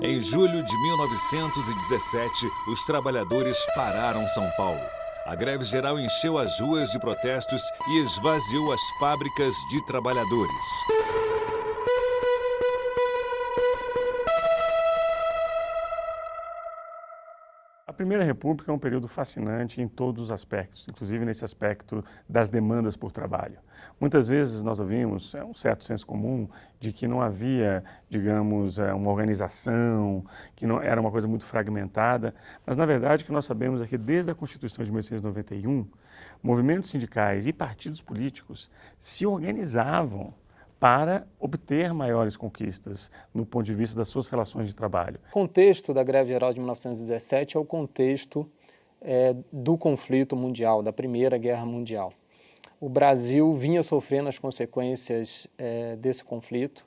Em julho de 1917, os trabalhadores pararam São Paulo. A greve geral encheu as ruas de protestos e esvaziou as fábricas de trabalhadores. A Primeira República é um período fascinante em todos os aspectos, inclusive nesse aspecto das demandas por trabalho. Muitas vezes nós ouvimos um certo senso comum de que não havia, digamos, uma organização, que não era uma coisa muito fragmentada, mas na verdade o que nós sabemos é que desde a Constituição de 1891, movimentos sindicais e partidos políticos se organizavam para obter maiores conquistas no ponto de vista das suas relações de trabalho. O contexto da greve geral de 1917 é o contexto do conflito mundial, da Primeira Guerra Mundial. O Brasil vinha sofrendo as consequências desse conflito,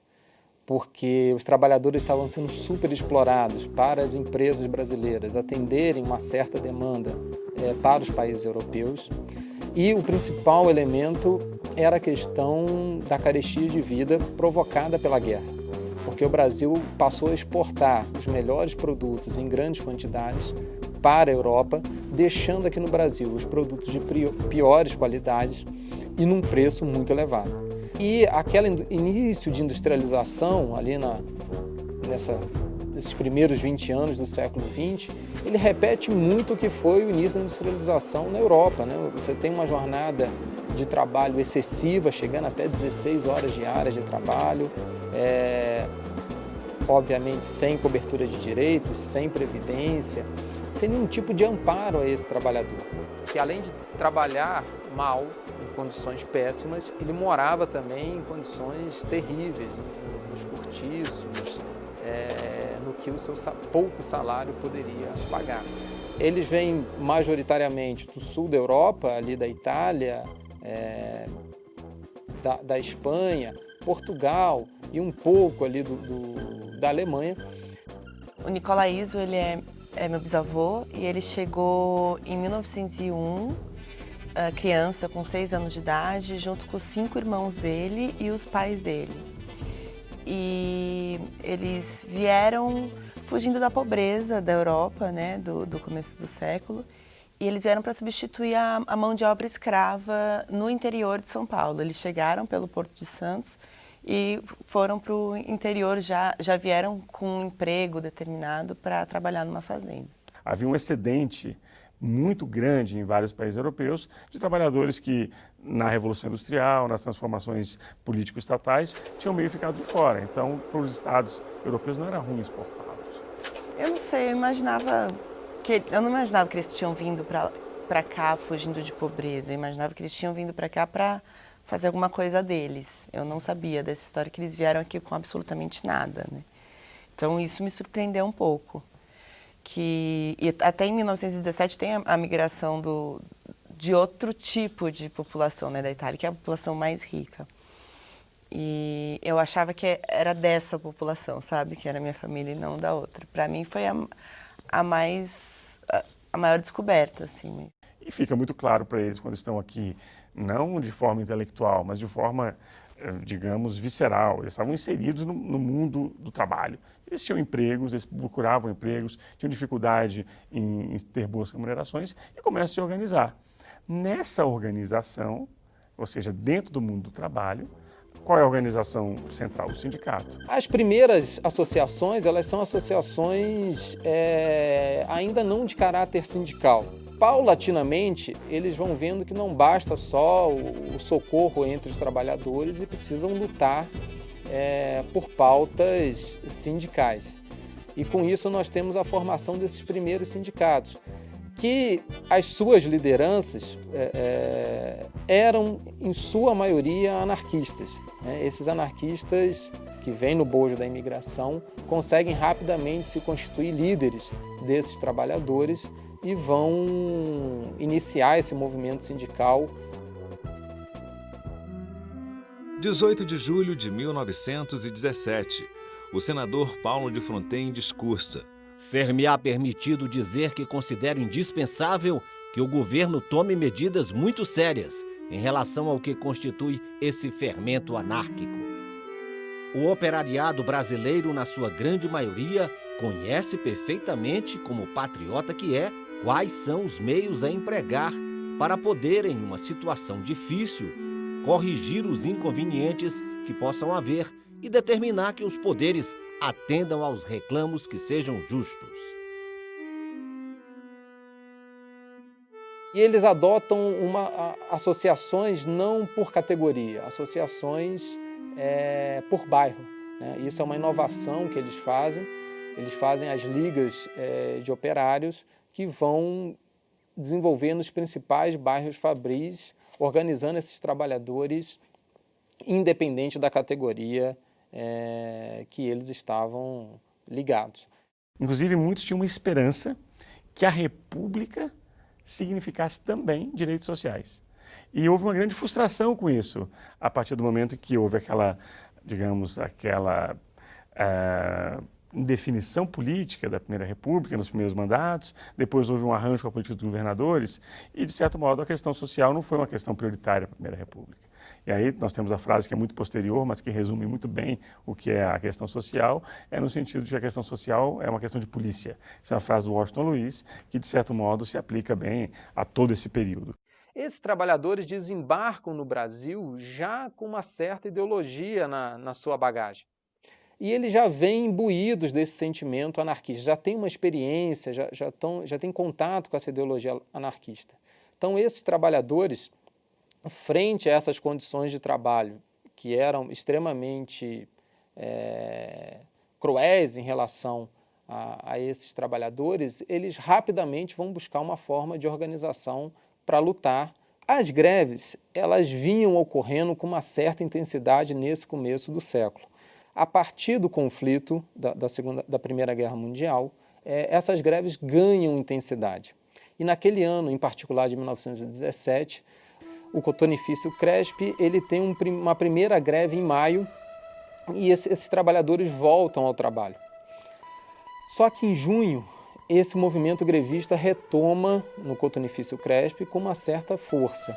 porque os trabalhadores estavam sendo superexplorados para as empresas brasileiras atenderem uma certa demanda para os países europeus. E o principal elemento era a questão da carestia de vida provocada pela guerra, porque o Brasil passou a exportar os melhores produtos em grandes quantidades para a Europa, deixando aqui no Brasil os produtos de piores qualidades e num preço muito elevado. E aquele início de industrialização ali nesses primeiros 20 anos do século XX, ele repete muito o que foi o início da industrialização na Europa, né? Você tem uma jornada de trabalho excessiva, chegando até 16 horas diárias de trabalho, obviamente sem cobertura de direitos, sem previdência, sem nenhum tipo de amparo a esse trabalhador, que além de trabalhar mal, em condições péssimas, ele morava também em condições terríveis, nos cortiços, no que o seu pouco salário poderia pagar. Eles vêm majoritariamente do sul da Europa, ali da Itália, da Espanha, Portugal e um pouco ali da Alemanha. O Nicola Iso, ele é meu bisavô e ele chegou em 1901, criança com 6 anos de idade, junto com os 5 irmãos dele e os pais dele. E eles vieram fugindo da pobreza da Europa, né, do começo do século, e eles vieram para substituir a mão de obra escrava no interior de São Paulo. Eles chegaram pelo Porto de Santos e foram para o interior, já vieram com um emprego determinado para trabalhar numa fazenda. Havia um excedente muito grande em vários países europeus de trabalhadores que, na Revolução Industrial, nas transformações político-estatais, tinham meio ficado de fora. Então, para os estados europeus não era ruim exportá-los. Eu não sei, eu não imaginava que eles tinham vindo para cá fugindo de pobreza. Eu imaginava que eles tinham vindo para cá para fazer alguma coisa deles. Eu não sabia dessa história que eles vieram aqui com absolutamente nada, né? Então, isso me surpreendeu um pouco. E até em 1917 tem a migração de outro tipo de população, né, da Itália, que é a população mais rica. E eu achava que era dessa população, sabe? Que era minha família e não da outra. Para mim foi a maior descoberta, assim. E fica muito claro para eles quando estão aqui, não de forma intelectual, mas de forma, digamos, visceral. Eles estavam inseridos no mundo do trabalho. Eles tinham empregos, eles procuravam empregos, tinham dificuldade em ter boas remunerações e começam a se organizar. Nessa organização, ou seja, dentro do mundo do trabalho, qual é a organização central? O sindicato. As primeiras associações, elas são associações ainda não de caráter sindical. Paulatinamente, eles vão vendo que não basta só o socorro entre os trabalhadores e precisam lutar por pautas sindicais. E com isso nós temos a formação desses primeiros sindicatos, que as suas lideranças eram, em sua maioria, anarquistas. Esses anarquistas que vêm no bojo da imigração conseguem rapidamente se constituir líderes desses trabalhadores e vão iniciar esse movimento sindical. 18 de julho de 1917, o senador Paulo de Fronten discursa: Ser-me-á permitido dizer que considero indispensável que o governo tome medidas muito sérias em relação ao que constitui esse fermento anárquico. O operariado brasileiro, na sua grande maioria, conhece perfeitamente, como patriota que é, quais são os meios a empregar para poder, em uma situação difícil, corrigir os inconvenientes que possam haver e determinar que os poderes atendam aos reclamos que sejam justos. E eles adotam associações não por categoria, associações por bairro, né? Isso é uma inovação que eles fazem. Eles fazem as ligas de operários que vão desenvolver nos principais bairros fabris, organizando esses trabalhadores independente da categoria que eles estavam ligados. Inclusive, muitos tinham uma esperança que a República significasse também direitos sociais. E houve uma grande frustração com isso, a partir do momento que houve aquela, digamos, indefinição política da Primeira República, nos primeiros mandatos, depois houve um arranjo com a política dos governadores, e, de certo modo, a questão social não foi uma questão prioritária para a Primeira República. E aí nós temos a frase que é muito posterior, mas que resume muito bem o que é a questão social, no sentido de que a questão social é uma questão de polícia. Isso é uma frase do Washington Luiz, que, de certo modo, se aplica bem a todo esse período. Esses trabalhadores desembarcam no Brasil já com uma certa ideologia na sua bagagem. E eles já vêm imbuídos desse sentimento anarquista, já têm uma experiência, já têm contato com essa ideologia anarquista. Então, esses trabalhadores, frente a essas condições de trabalho, que eram extremamente cruéis em relação a esses trabalhadores, eles rapidamente vão buscar uma forma de organização para lutar. As greves, elas vinham ocorrendo com uma certa intensidade nesse começo do século. A partir do conflito da Primeira Guerra Mundial, essas greves ganham intensidade. E naquele ano, em particular de 1917, o cotonifício Cresp ele tem uma primeira greve em maio e esses trabalhadores voltam ao trabalho. Só que em junho, esse movimento grevista retoma no cotonifício Cresp com uma certa força.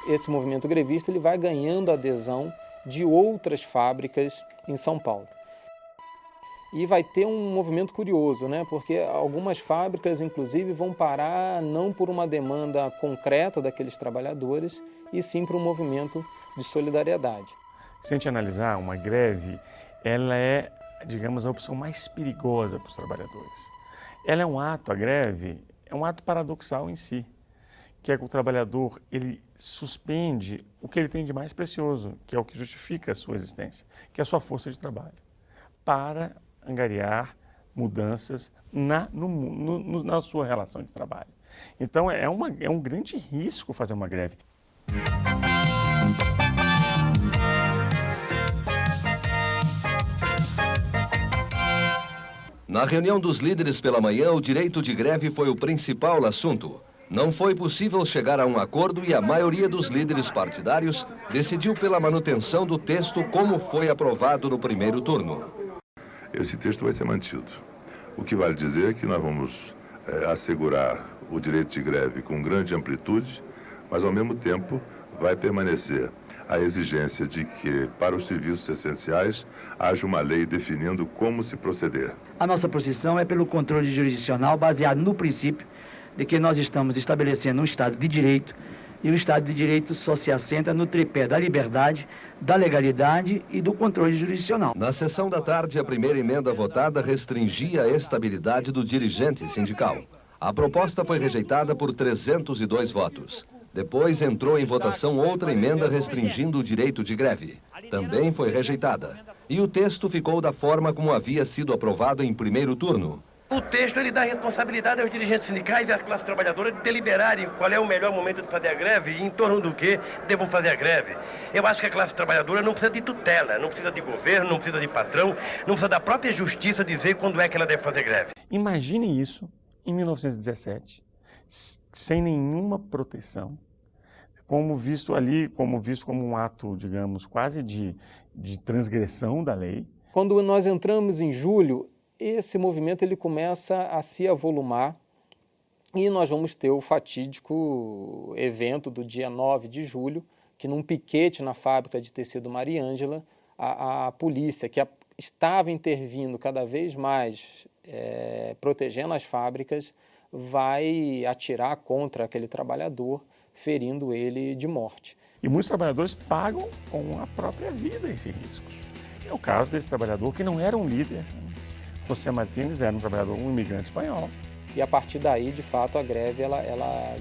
Esse movimento grevista ele vai ganhando adesão de outras fábricas em São Paulo. E vai ter um movimento curioso, né? Porque algumas fábricas, inclusive, vão parar não por uma demanda concreta daqueles trabalhadores, e sim por um movimento de solidariedade. Se a gente analisar, uma greve, ela é, digamos, a opção mais perigosa para os trabalhadores. Ela é um ato, a greve, é um ato paradoxal em si, que é que o trabalhador ele suspende o que ele tem de mais precioso, que é o que justifica a sua existência, que é a sua força de trabalho, para angariar mudanças na sua relação de trabalho. Então é um grande risco fazer uma greve. Na reunião dos líderes pela manhã, o direito de greve foi o principal assunto. Não foi possível chegar a um acordo e a maioria dos líderes partidários decidiu pela manutenção do texto como foi aprovado no primeiro turno. Esse texto vai ser mantido. O que vale dizer é que nós vamos assegurar o direito de greve com grande amplitude, mas ao mesmo tempo vai permanecer a exigência de que, para os serviços essenciais, haja uma lei definindo como se proceder. A nossa posição é pelo controle jurisdicional baseado no princípio de que nós estamos estabelecendo um Estado de Direito, e o Estado de Direito só se assenta no tripé da liberdade, da legalidade e do controle jurisdicional. Na sessão da tarde, a primeira emenda votada restringia a estabilidade do dirigente sindical. A proposta foi rejeitada por 302 votos. Depois entrou em votação outra emenda restringindo o direito de greve. Também foi rejeitada. E o texto ficou da forma como havia sido aprovado em primeiro turno. O texto ele dá responsabilidade aos dirigentes sindicais e da classe trabalhadora de deliberarem qual é o melhor momento de fazer a greve e em torno do que devam fazer a greve. Eu acho que a classe trabalhadora não precisa de tutela, não precisa de governo, não precisa de patrão, não precisa da própria justiça dizer quando é que ela deve fazer greve. Imagine isso em 1917, sem nenhuma proteção, como visto como um ato, digamos, quase de transgressão da lei. Quando nós entramos em julho, esse movimento ele começa a se avolumar e nós vamos ter o fatídico evento do dia 9 de julho, que num piquete na fábrica de tecido Mariângela, a polícia, que estava intervindo cada vez mais, protegendo as fábricas, vai atirar contra aquele trabalhador, ferindo ele de morte. E muitos trabalhadores pagam com a própria vida esse risco. É o caso desse trabalhador que não era um líder. José Martínez era um trabalhador, um imigrante espanhol. E a partir daí, de fato, a greve ela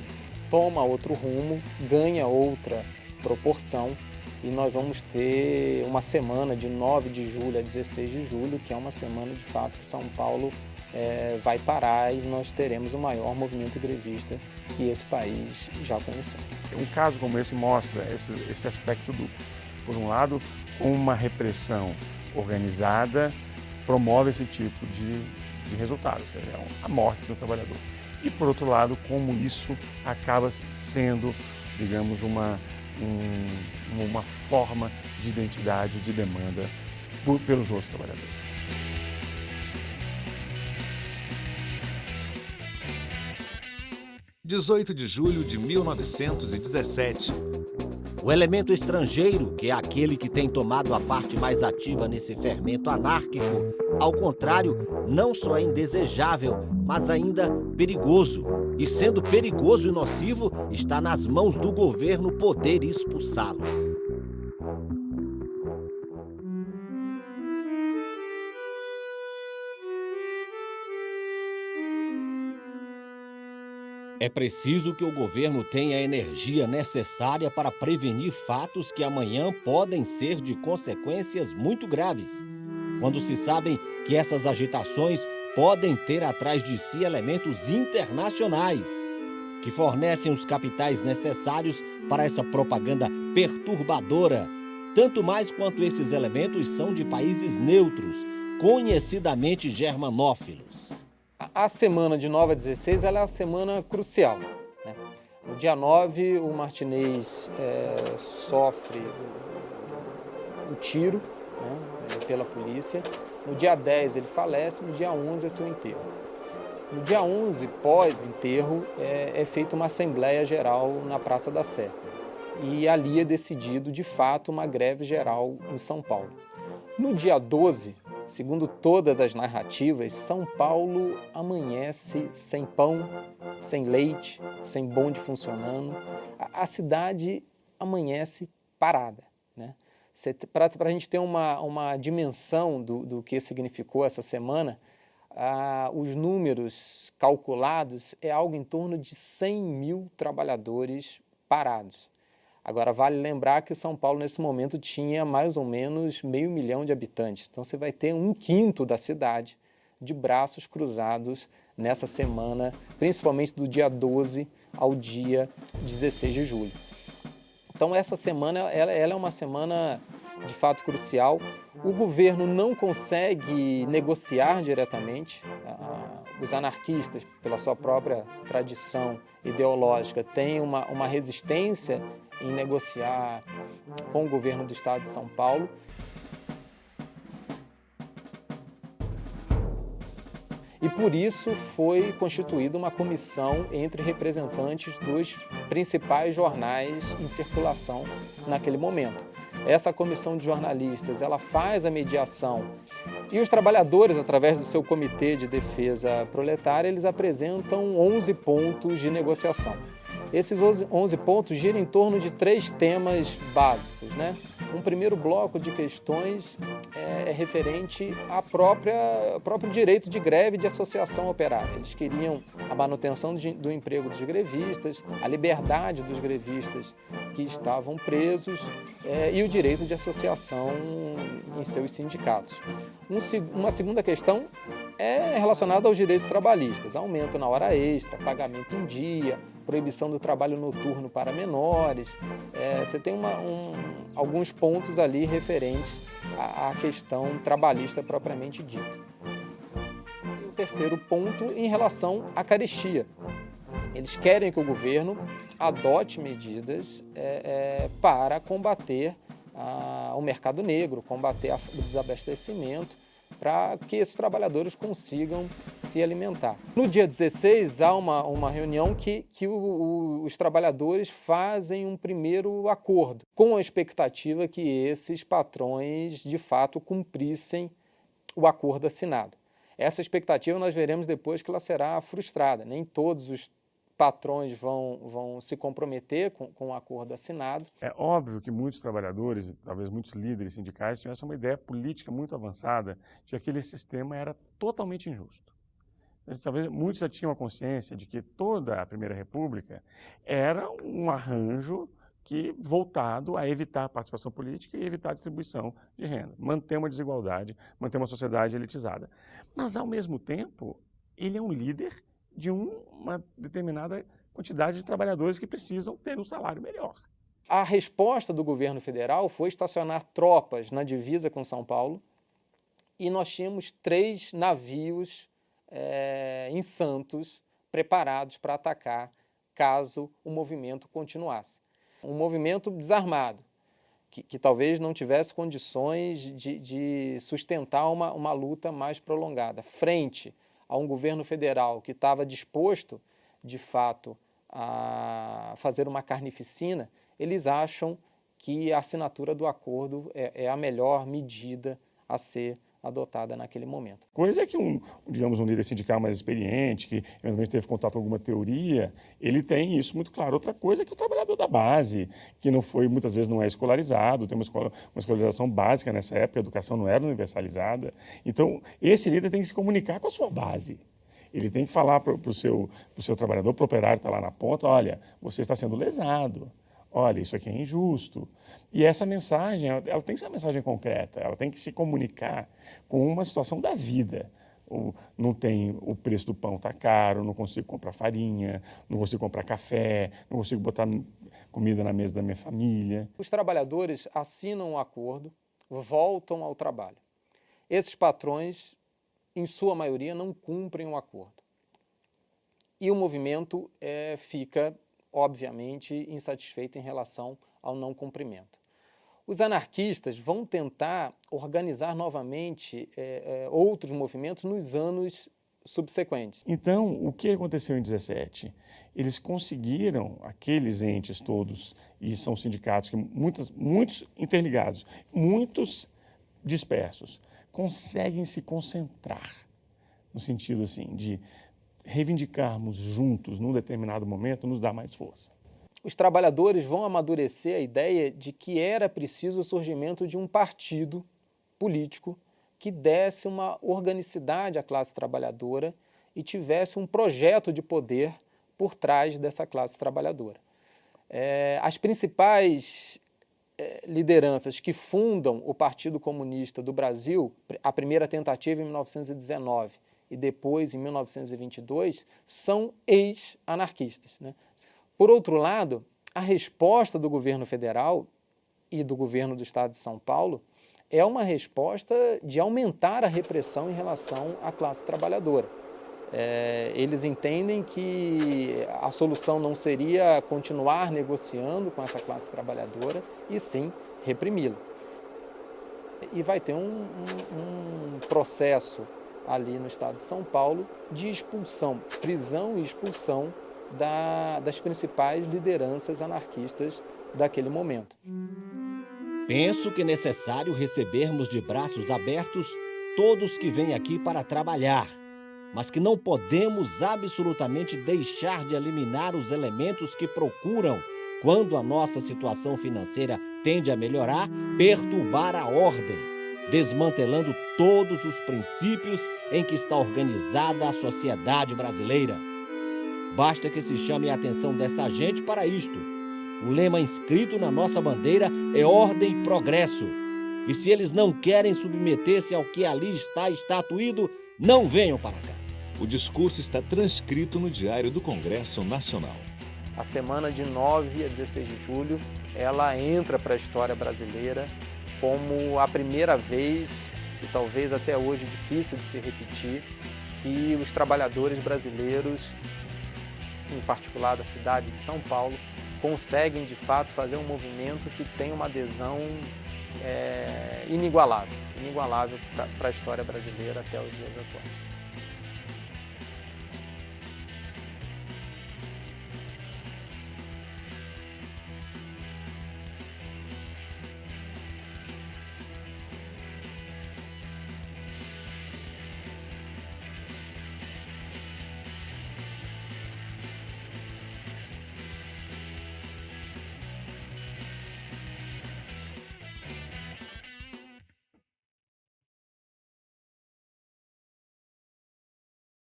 toma outro rumo, ganha outra proporção, e nós vamos ter uma semana de 9 de julho a 16 de julho, que é uma semana, de fato, que São Paulo vai parar, e nós teremos o maior movimento grevista que esse país já conheceu. Um caso como esse mostra esse aspecto duplo. Por um lado, uma repressão organizada promove esse tipo de resultado, ou seja, a morte do trabalhador. E, por outro lado, como isso acaba sendo, digamos, uma forma de identidade, de demanda pelos outros trabalhadores. – 18 de julho de 1917. O elemento estrangeiro, que é aquele que tem tomado a parte mais ativa nesse fermento anárquico, ao contrário, não só é indesejável, mas ainda perigoso. E sendo perigoso e nocivo, está nas mãos do governo poder expulsá-lo. É preciso que o governo tenha a energia necessária para prevenir fatos que amanhã podem ser de consequências muito graves, quando se sabem que essas agitações podem ter atrás de si elementos internacionais, que fornecem os capitais necessários para essa propaganda perturbadora, tanto mais quanto esses elementos são de países neutros, conhecidamente germanófilos. A semana de 9 a 16 ela é a semana crucial, né? No dia 9, o Martínez sofre o tiro, né, pela polícia. No dia 10 ele falece, no dia 11 é seu enterro. No dia 11, pós-enterro, é feita uma Assembleia Geral na Praça da Sé. E ali é decidido, de fato, uma greve geral em São Paulo. No dia 12, segundo todas as narrativas, São Paulo amanhece sem pão, sem leite, sem bonde funcionando. A cidade amanhece parada, né? Para a gente ter uma dimensão do que significou essa semana, os números calculados é algo em torno de 100 mil trabalhadores parados. Agora, vale lembrar que São Paulo, nesse momento, tinha mais ou menos 500 mil de habitantes. Então, você vai ter 1/5 da cidade de braços cruzados nessa semana, principalmente do dia 12 ao dia 16 de julho. Então, essa semana ela é uma semana, de fato, crucial. O governo não consegue negociar diretamente. Os anarquistas, pela sua própria tradição ideológica, têm uma resistência em negociar com o governo do estado de São Paulo. E por isso foi constituída uma comissão entre representantes dos principais jornais em circulação naquele momento. Essa comissão de jornalistas, ela faz a mediação e os trabalhadores, através do seu comitê de defesa proletária, eles apresentam 11 pontos de negociação. Esses 11 pontos giram em torno de 3 temas básicos, né? Um primeiro bloco de questões é referente ao próprio direito de greve e de associação operária. Eles queriam a manutenção do emprego dos grevistas, a liberdade dos grevistas que estavam presos e o direito de associação em seus sindicatos. Uma segunda questão é relacionada aos direitos trabalhistas, aumento na hora extra, pagamento em dia, proibição do trabalho noturno para menores. Você tem alguns pontos ali referentes à questão trabalhista propriamente dita. E o terceiro ponto em relação à carestia. Eles querem que o governo adote medidas para combater o mercado negro, combater o desabastecimento, para que esses trabalhadores consigam se alimentar. No dia 16, há uma reunião que os trabalhadores fazem um primeiro acordo, com a expectativa que esses patrões, de fato, cumprissem o acordo assinado. Essa expectativa nós veremos depois que ela será frustrada. Nem todos os patrões vão se comprometer com o acordo assinado. É óbvio que muitos trabalhadores, talvez muitos líderes sindicais, tivessem uma ideia política muito avançada de que aquele sistema era totalmente injusto. Talvez muitos já tinham a consciência de que toda a Primeira República era um arranjo voltado a evitar a participação política e evitar a distribuição de renda, manter uma desigualdade, manter uma sociedade elitizada. Mas, ao mesmo tempo, ele é um líder de uma determinada quantidade de trabalhadores que precisam ter um salário melhor. A resposta do governo federal foi estacionar tropas na divisa com São Paulo e nós tínhamos 3 navios em Santos preparados para atacar caso o movimento continuasse. Um movimento desarmado, que talvez não tivesse condições de sustentar uma luta mais prolongada, frente a um governo federal que estava disposto, de fato, a fazer uma carnificina. Eles acham que a assinatura do acordo é a melhor medida a ser adotada naquele momento. Coisa é que um líder sindical mais experiente, que eventualmente teve contato com alguma teoria, ele tem isso muito claro. Outra coisa é que o trabalhador da base, que muitas vezes não é escolarizado, tem uma escolarização básica nessa época, a educação não era universalizada. Então, esse líder tem que se comunicar com a sua base. Ele tem que falar para o seu trabalhador, para o operário que está lá na ponta, olha, você está sendo lesado. Olha, isso aqui é injusto. E essa mensagem, ela tem que ser uma mensagem concreta, ela tem que se comunicar com uma situação da vida. Não tem, o preço do pão está caro, não consigo comprar farinha, não consigo comprar café, não consigo botar comida na mesa da minha família. Os trabalhadores assinam um acordo, voltam ao trabalho. Esses patrões, em sua maioria, não cumprem o acordo. E o movimento fica, obviamente, insatisfeito em relação ao não cumprimento. Os anarquistas vão tentar organizar novamente outros movimentos nos anos subsequentes. Então, o que aconteceu em 17? Eles conseguiram, aqueles entes todos, e são sindicatos que muitos interligados, muitos dispersos, conseguem se concentrar, no sentido assim, de reivindicarmos juntos num determinado momento, nos dá mais força. Os trabalhadores vão amadurecer a ideia de que era preciso o surgimento de um partido político que desse uma organicidade à classe trabalhadora e tivesse um projeto de poder por trás dessa classe trabalhadora. As principais lideranças que fundam o Partido Comunista do Brasil, a primeira tentativa em 1919, e depois, em 1922, são ex-anarquistas, né? Por outro lado, a resposta do governo federal e do governo do Estado de São Paulo é uma resposta de aumentar a repressão em relação à classe trabalhadora. Eles entendem que a solução não seria continuar negociando com essa classe trabalhadora, e sim reprimi-la. E vai ter um processo ali no estado de São Paulo de expulsão, prisão e expulsão das principais lideranças anarquistas daquele momento. Penso que é necessário recebermos de braços abertos todos que vêm aqui para trabalhar, mas que não podemos absolutamente deixar de eliminar os elementos que procuram, quando a nossa situação financeira tende a melhorar, perturbar a ordem, desmantelando todos os princípios em que está organizada a sociedade brasileira. Basta que se chame a atenção dessa gente para isto. O lema inscrito na nossa bandeira é ordem e progresso. E se eles não querem submeter-se ao que ali está estatuído, não venham para cá. O discurso está transcrito no Diário do Congresso Nacional. A semana de 9 a 16 de julho, ela entra para a história brasileira como a primeira vez, e talvez até hoje difícil de se repetir, que os trabalhadores brasileiros, em particular da cidade de São Paulo, conseguem de fato fazer um movimento que tem uma adesão inigualável para a história brasileira até os dias atuais.